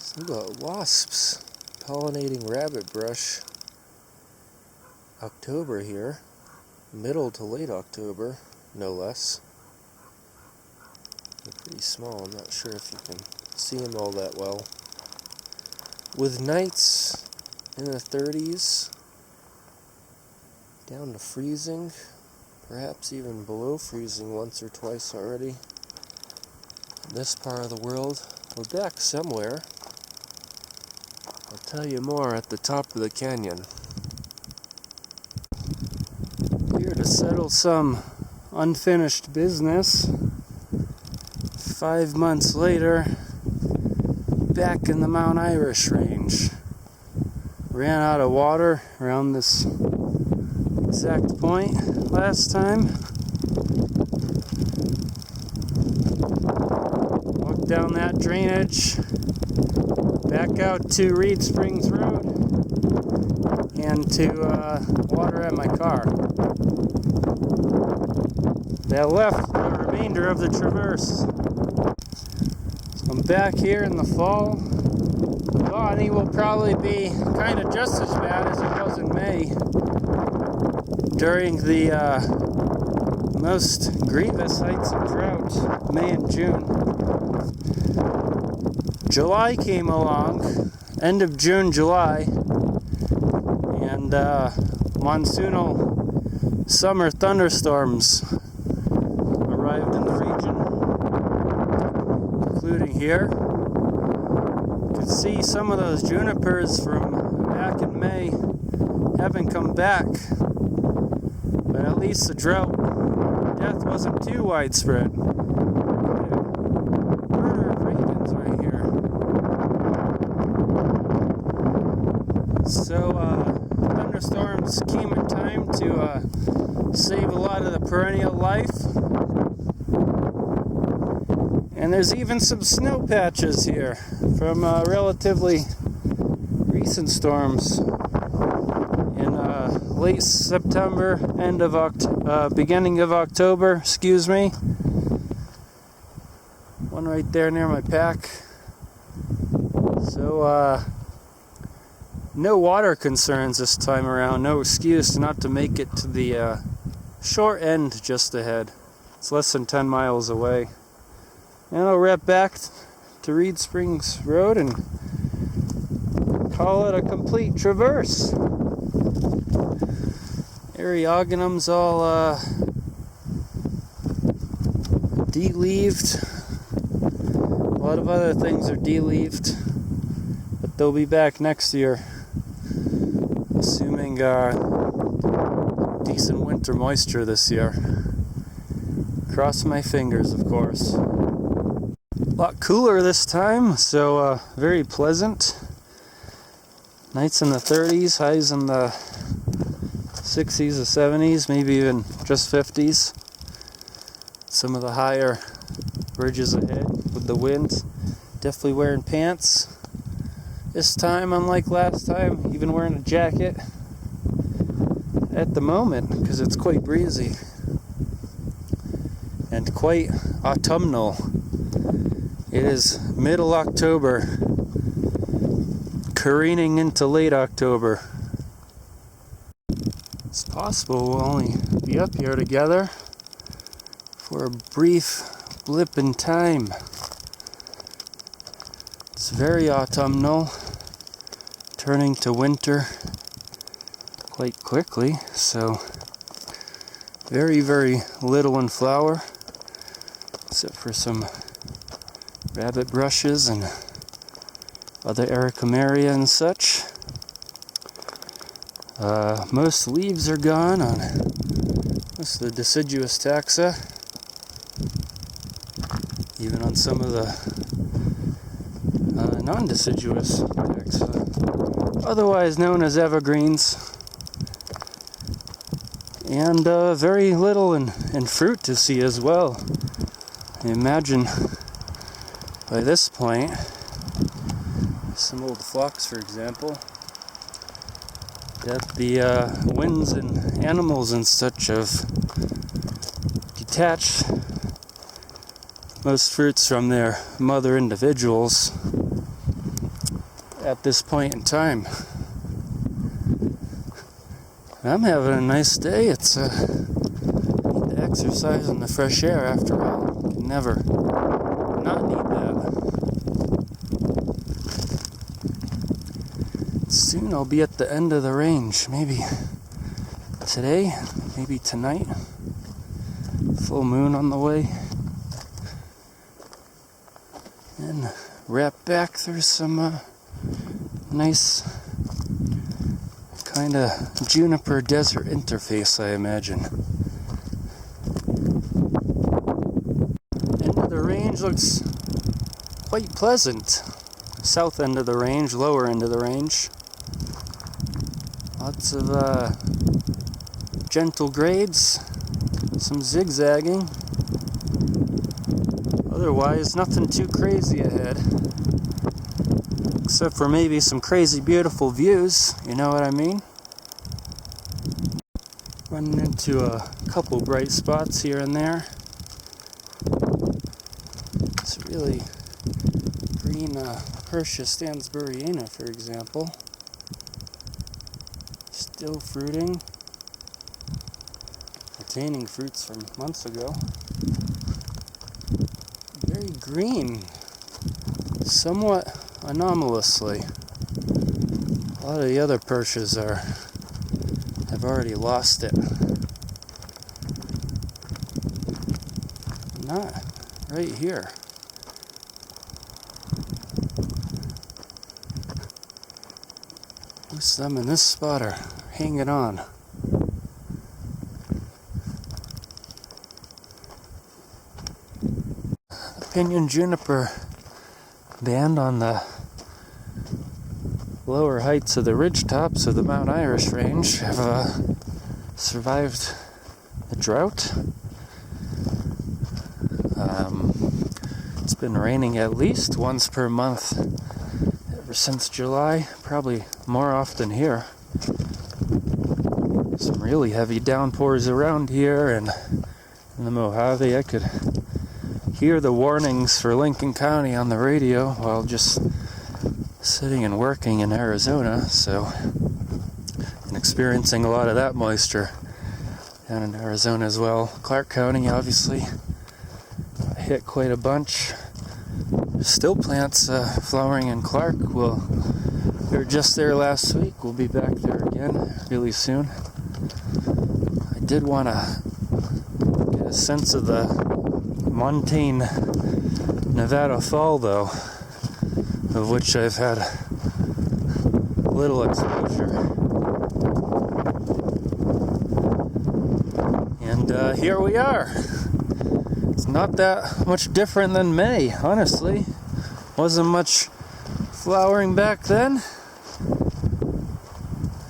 So we've got wasps pollinating rabbitbrush. October here, middle to late October, no less. They're pretty small, I'm not sure if you can see them all that well. With nights in the 30s, down to freezing, perhaps even below freezing once or twice already. In this part of the world, we're back somewhere. I'll tell you more at the top of the canyon. Here to settle some unfinished business. 5 months later, back in the Mount Irish range. Ran out of water around this exact point last time. Walked down that drainage, back out to Reed Springs Road, and to water at my car. That left the remainder of the traverse. So I'm back here in the fall. The botany will probably be kind of just as bad as it was in May, during the most grievous heights of drought, May and June. July came along, end of June, July, and monsoonal summer thunderstorms arrived in the region, including here. You can see some of those junipers from back in May haven't come back, but at least the drought death wasn't too widespread. Murder of ravens right here. So thunderstorms came in time to save a lot of the perennial life. And there's even some snow patches here from relatively recent storms in late September, beginning of October, excuse me. One right there near my pack. So no water concerns this time around. No excuse not to make it to the short end just ahead. It's less than 10 miles away. And I'll wrap back to Reed Springs Road and call it a complete traverse. Eryogonum's all de-leaved. A lot of other things are de-leaved, but they'll be back next year, assuming decent winter moisture this year. Cross my fingers, of course. A lot cooler this time, so very pleasant. Nights in the 30s, highs in the 60s or 70s, maybe even just 50s. Some of the higher ridges ahead with the wind. Definitely wearing pants. This time, unlike last time, even wearing a jacket at the moment, because it's quite breezy and quite autumnal. It is middle October, careening into late October. It's possible we'll only be up here together for a brief blip in time. It's very autumnal, turning to winter quite quickly, so very, very little in flower, except for some rabbitbrushes and other Eryogonum and such. Most leaves are gone on most of the deciduous taxa, even on some of the non-deciduous taxa, otherwise known as evergreens, and very little in fruit to see as well. I imagine by this point, some old phlox, for example, that the winds and animals and such have detached most fruits from their mother individuals at this point in time. I'm having a nice day. It's need to exercise in the fresh air after all. Can never not need that. Soon I'll be at the end of the range. Maybe today, maybe tonight. Full moon on the way. And wrap back through some nice kind of juniper desert interface, I imagine. End of the range looks quite pleasant. South end of the range, lower end of the range. Lots of gentle grades, some zigzagging. Otherwise, nothing too crazy ahead. Except for maybe some crazy beautiful views, you know what I mean? Running into a couple bright spots here and there. It's really green Hirschia stansburiana, for example. Still fruiting. Retaining fruits from months ago. Very green. Somewhat anomalously. A lot of the other perches have already lost it. Not right here. Most of them in this spot are hanging on. The pinyon-juniper band on the lower heights of the ridge tops of the Mount Irish range have survived the drought. It's been raining at least once per month ever since July, probably more often here. Some really heavy downpours around here and in the Mojave. I could hear the warnings for Lincoln County on the radio while just sitting and working in Arizona, and experiencing a lot of that moisture down in Arizona as well. Clark County obviously hit quite a bunch. Still plants flowering in Clark. We were just there last week. We'll be back there again really soon. I did want to get a sense of the montane Nevada fall, though, of which I've had little exposure. And here we are. It's not that much different than May, honestly. Wasn't much flowering back then,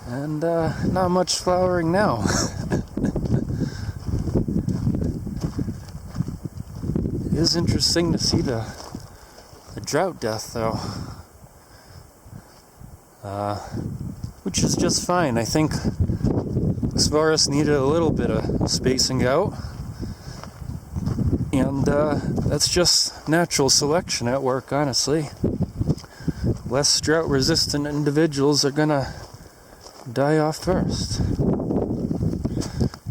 and not much flowering now. It is interesting to see the drought death, though, which is just fine. I think this forest needed a little bit of spacing out, and that's just natural selection at work, honestly. Less drought-resistant individuals are gonna die off first.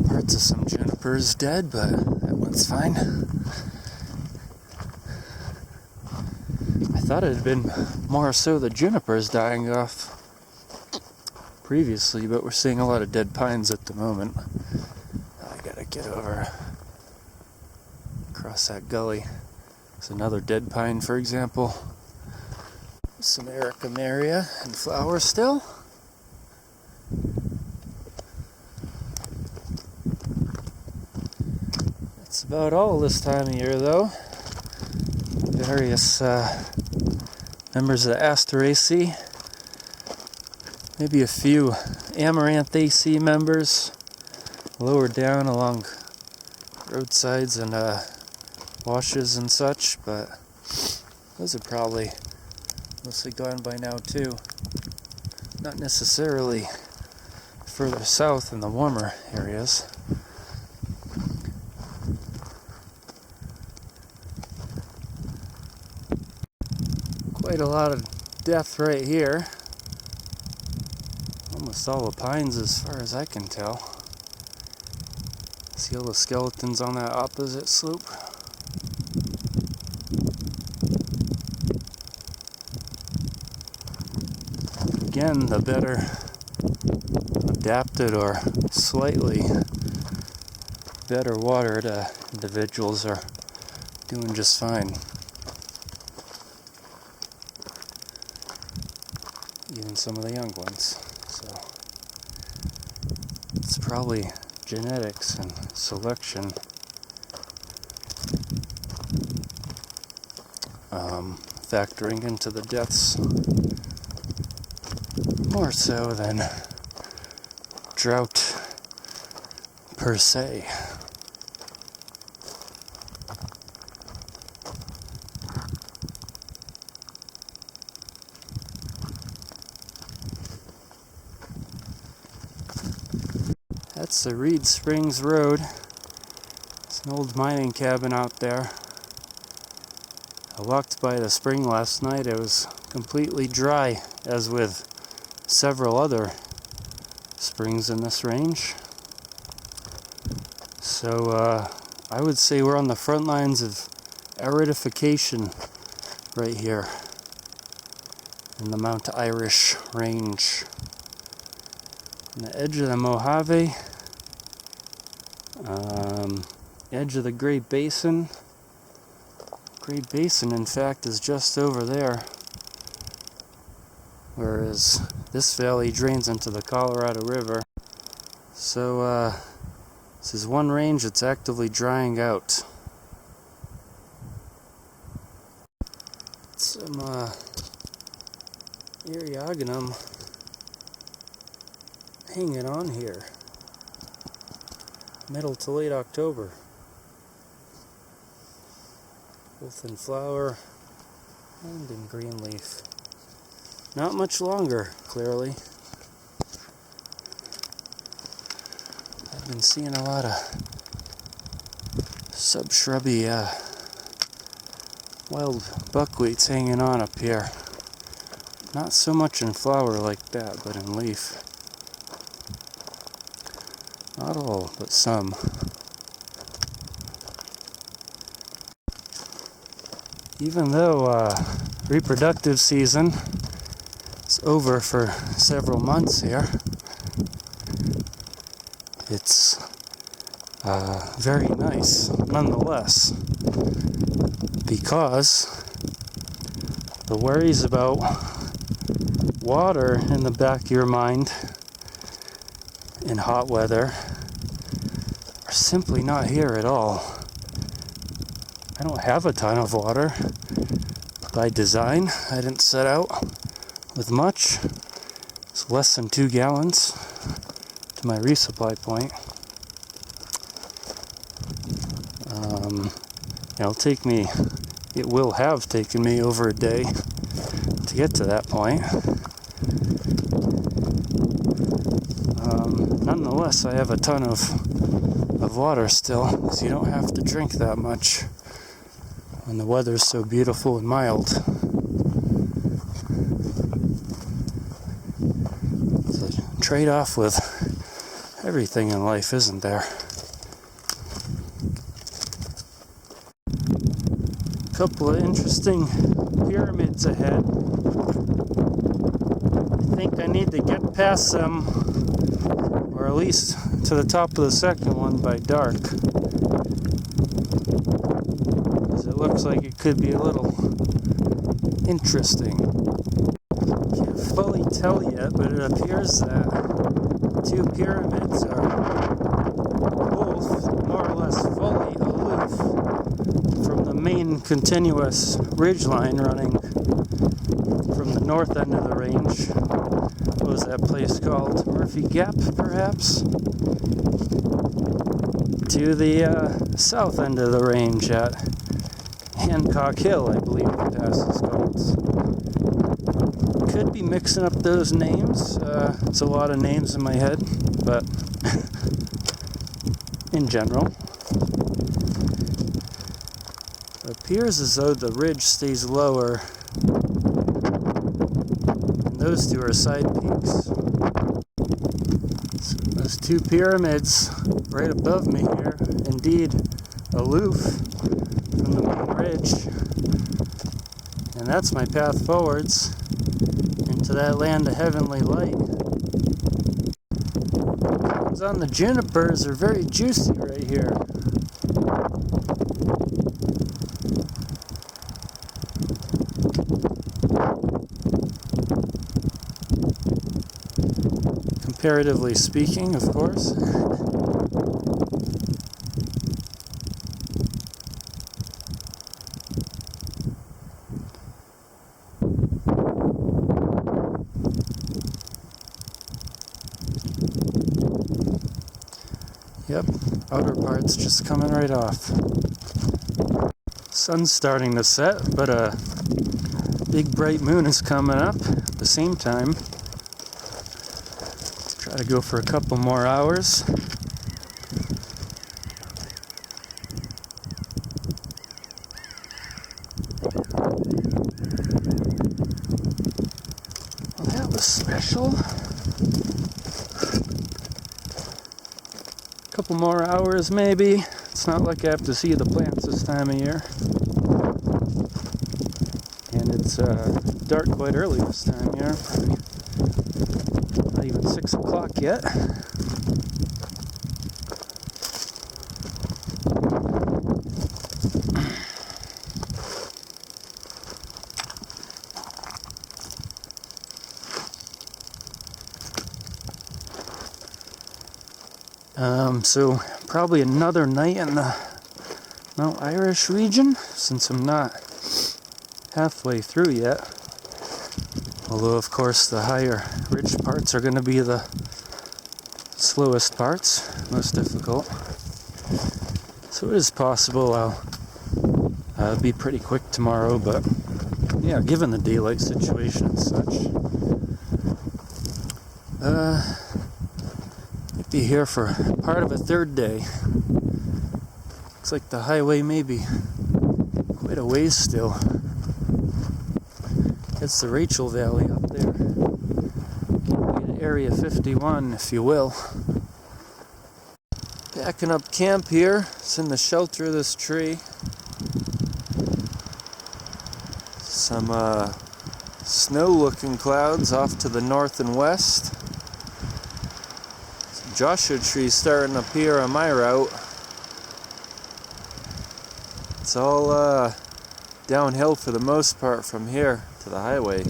Parts of some junipers dead, but that one's fine. I thought it had been more so the junipers dying off previously, but we're seeing a lot of dead pines at the moment. I gotta get over across that gully. There's another dead pine, for example. Some Eryogonum in flower still. That's about all this time of year, though. Various members of the asteraceae. Maybe a few amaranthaceae members lower down along roadsides and washes and such, but those are probably mostly gone by now too. Not necessarily further south in the warmer areas. Quite a lot of death right here. Almost all the pines as far as I can tell. See all the skeletons on that opposite slope? Again, the better adapted or slightly better watered individuals are doing just fine. Even some of the young ones. So it's probably genetics and selection factoring into the deaths more so than drought per se. That's the Reed Springs Road. It's an old mining cabin out there. I walked by the spring last night. It was completely dry, as with several other springs in this range. So I would say we're on the front lines of aridification right here in the Mount Irish range. On the edge of the Mojave, edge of the Great Basin. Great Basin, in fact, is just over there, whereas this valley drains into the Colorado River. So this is one range that's actively drying out. Some Eryogonum hanging on here. Middle to late October. Both in flower and in green leaf. Not much longer, clearly. I've been seeing a lot of subshrubby wild buckwheats hanging on up here. Not so much in flower like that, but in leaf. Not all, but some. Even though reproductive season is over for several months here, it's very nice nonetheless, because the worries about water in the back of your mind in hot weather are simply not here at all. I don't have a ton of water by design. I didn't set out with much. It's less than 2 gallons to my resupply point. It will have taken me over a day to get to that point. Nonetheless, I have a ton of water still, so you don't have to drink that much when the weather's so beautiful and mild. It's a trade-off with everything in life, isn't there? A couple of interesting pyramids ahead. I think I need to get past them, or at least to the top of the second one by dark. It looks like it could be a little interesting. Can't fully tell yet, but it appears that the 2 pyramids are both more or less fully aloof from the main continuous ridgeline running from the north end of the range. What was that place called? Murphy Gap, perhaps? To the south end of the range at Hancock Hill, I believe the pass is called. Could be mixing up those names. It's a lot of names in my head, but in general. It appears as though the ridge stays lower those two are side peaks. So those two pyramids right above me here, indeed aloof from the main ridge. And that's my path forwards into that land of heavenly light. Things on the junipers are very juicy right here. Comparatively speaking, of course. Yep, outer part's just coming right off. Sun's starting to set, but a big bright moon is coming up at the same time. Try to go for a couple more hours. Well, that was special. Couple more hours maybe. It's not like I have to see the plants this time of year. And it's dark quite early this time of year. Not even 6 o'clock yet. So probably another night in the Mount Irish region, since I'm not halfway through yet. Although, of course, the higher ridge parts are going to be the slowest parts, most difficult. So it is possible I'll be pretty quick tomorrow, but yeah, given the daylight situation and such, be here for part of a third day. Looks like the highway may be quite a ways still. It's the Rachel Valley up there. Area 51, if you will. Packing up camp here. It's in the shelter of this tree. Some snow-looking clouds off to the north and west. Joshua trees starting up here on my route. It's all downhill for the most part from here to the highway.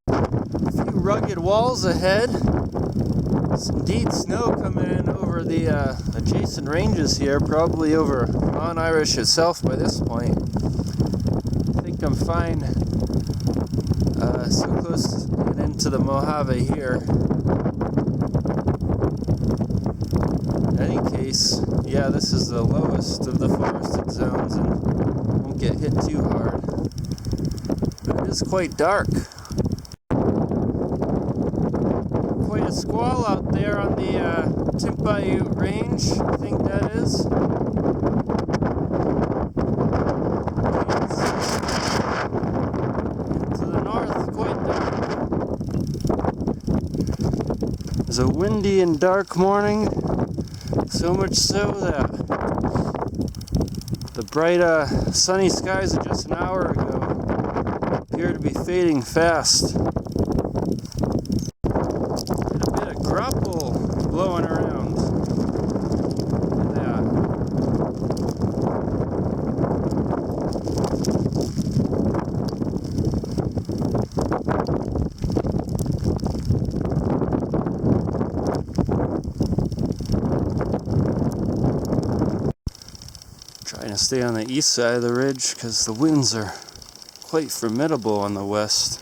A few rugged walls ahead. It's indeed snow coming in over the adjacent ranges here, probably over Mount Irish itself by this point. I think I'm fine. So close to get into the Mojave here. In any case, yeah, this is the lowest of the forested zones and won't get hit too hard. But it is quite dark. Quite a squall out there on the Timpaiute Range, I think that is. To the north, quite dark. It was a windy and dark morning. So much so that the bright sunny skies of just an hour ago appear to be fading fast. And a bit of grapple blowing around. Look at that. Trying to stay on the east side of the ridge because the winds are quite formidable on the west,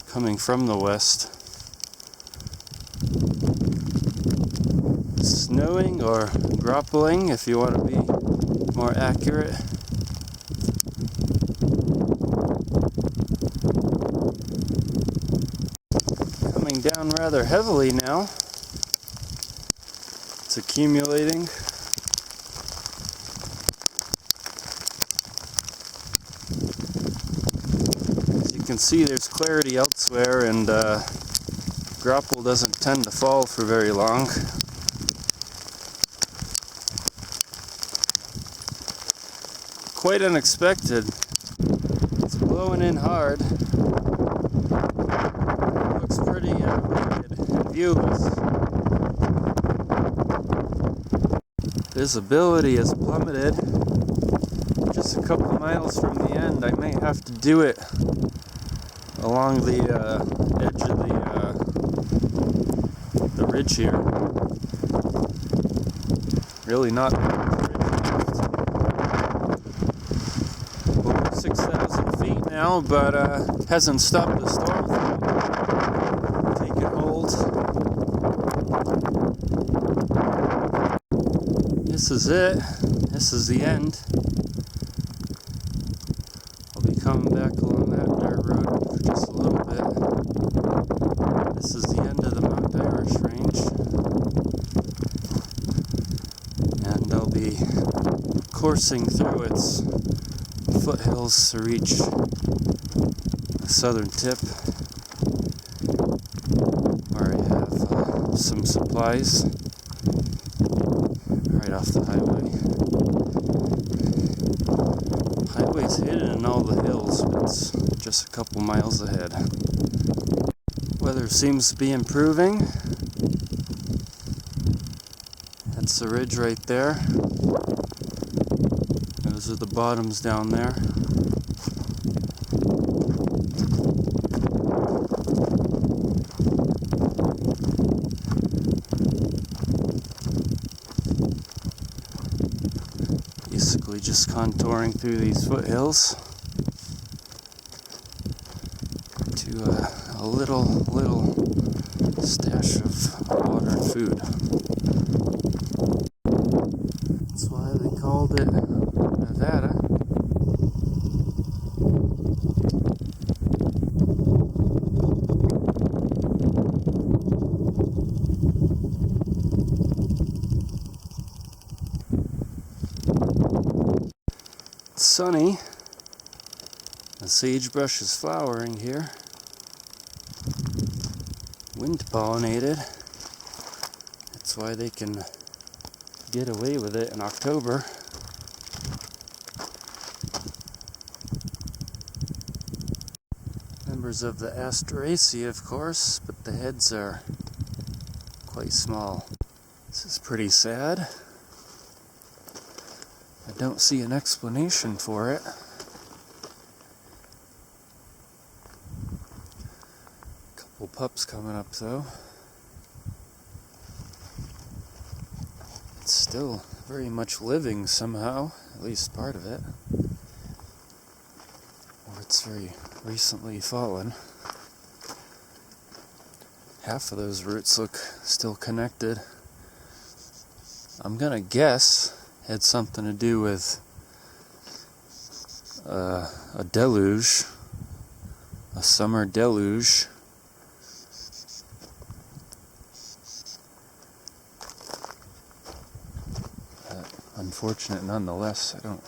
coming from the west. Snowing or grappling, if you want to be more accurate. Coming down rather heavily now. It's accumulating. As you can see, there's clarity elsewhere, and Grapple doesn't tend to fall for very long. Quite unexpected. It's blowing in hard. Looks pretty wicked and viewless. Visibility has plummeted. Just a couple miles from the end. I may have to do it along the edge of the ridge here. Really not much ridge left. Over 6,000 feet now, but hasn't stopped the storm from taking hold. This is it. This is the end. I'll be coming back along that dirt road for just a little bit. This is the end of the Mount Irish range. And I'll be coursing through its foothills to reach the southern tip, where I have some supplies right off the highway. Highway's hidden in all the hills, but it's just a couple miles ahead. Weather seems to be improving. That's the ridge right there. Those are the bottoms down there. Basically just contouring through these foothills to a little stash of water and food. That's why they called it Nevada. It's sunny. The sagebrush is flowering here. Wind pollinated. That's why they can get away with it in October. Members of the asteraceae, of course, but the heads are quite small. This is pretty sad. I don't see an explanation for it. Couple pups coming up though. It's still very much living somehow, at least part of it. Or it's very recently fallen. Half of those roots look still connected. I'm gonna guess had something to do with a deluge, a summer deluge. Unfortunate nonetheless. I don't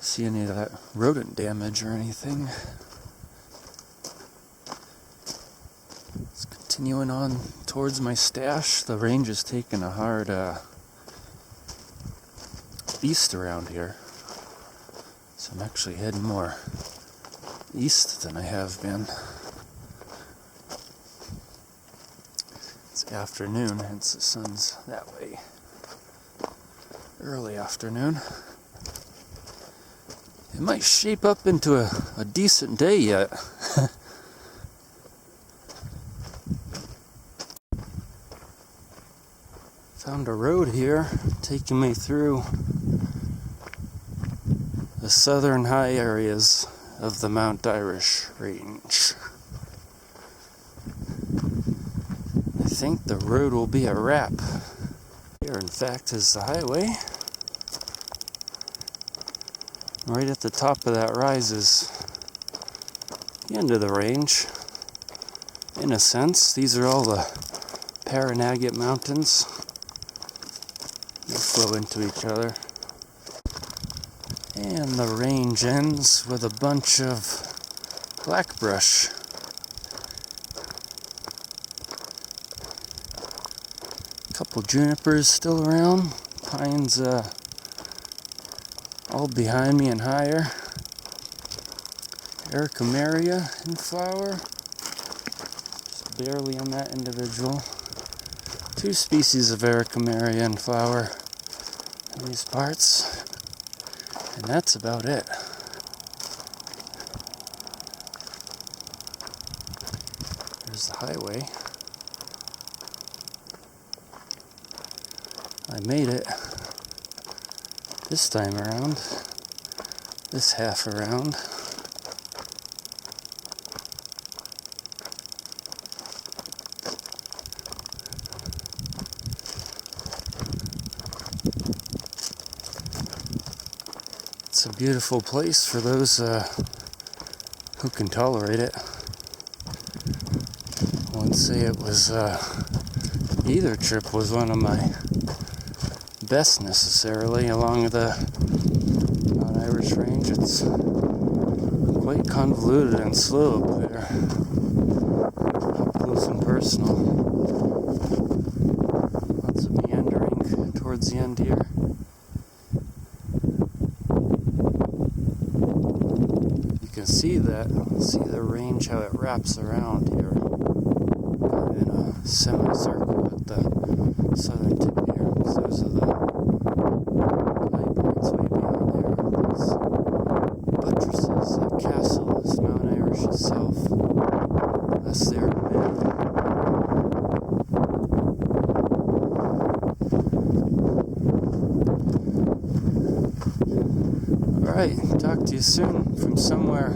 see any of that rodent damage or anything. It's continuing on towards my stash. The range is taking a hard east around here, so I'm actually heading more east than I have been. It's afternoon, hence the sun's that way. Early afternoon. It might shape up into a decent day yet. Found a road here taking me through the southern high areas of the Mount Irish range. I think the road will be a wrap. Here, in fact, is the highway. Right at the top of that rise is the end of the range. In a sense, these are all the Paranagate Mountains. They flow into each other. And the range ends with a bunch of blackbrush. Couple junipers still around. Pines all behind me and higher. Eryogonum in flower. Just barely on that individual. 2 species of Eryogonum in flower in these parts. And that's about it. There's the highway. I made it this time around, this half around. It's a beautiful place for those who can tolerate it. I wouldn't say it was, either trip was one of my best necessarily along the Irish Range. It's quite convoluted and slow up there, up close and personal. Lots of meandering towards the end here. You can see the range, how it wraps around here in a semicircle at the southern tip here. So those are the high points way beyond there. Those buttresses, that castle is Mount Irish itself. That's there in the middle. Alright, talk to you soon from somewhere